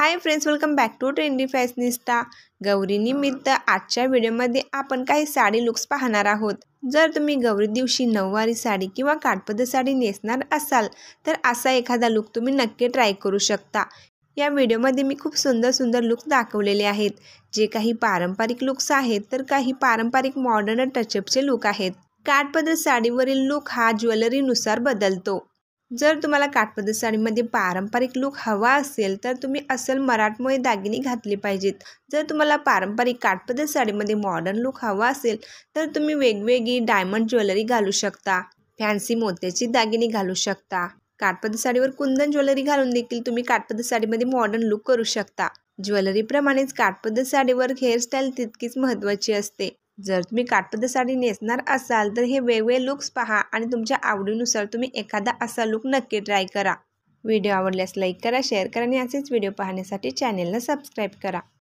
High friends, welcome back to trendy fashionista. Gauri निमित्त आजच्या व्हिडिओमध्ये आपण काही साडी लुक्स पाहणार आहोत। जर तुम्ही गौरी दिवशी नऊवारी साडी किंवा काठपदर साडी नेसणार असाल तर असा एखादा लुक तुम्ही नक्की ट्राय करू शकता। या व्हिडिओमध्ये मी खूप सुंदर लुक्स दाखवलेले आहेत, जे काही पारंपरिक लुक्स आहेत तर काही पारंपरिक मॉडर्न टचअपचे लुक आहेत। काठपदर साडीवरील लुक हा ज्वेलरीनुसार बदलतो। जर तुम्हाला काठपदर साडीमध्ये पारंपरिक लुक हवा असेल तर तुम्ही अस्सल मराठमोळे दागिने घातले पाहिजेत। जर तुम्हाला पारंपरिक काठपदर साडीमध्ये मॉडर्न लुक हवा असेल तर तुम्ही वेगवेगळी डायमंड ज्वेलरी घालू शकता, फॅन्सी मोत्याची दागिने घालू शकता। काठपदर साडीवर कुंदन ज्वेलरी घालून देखील तुम्ही काठपदर साडीमध्ये मॉडर्न लुक करू शकता। ज्वेलरीप्रमाणेच काठपदर साडीवर हेअरस्टाईल तितकीच महत्त्वाची असते। जर तुम्ही काठपदर साडी नेसणार असाल तर हे वेगवेगळे लुक्स पहा आणि तुमच्या आवडीनुसार तुम्ही एखादा असा लुक नक्की ट्राय करा। व्हिडिओ आवडल्यास लाईक करा, शेअर करा आणि असेच व्हिडिओ पाहण्यासाठी चॅनेलला सबस्क्राईब करा।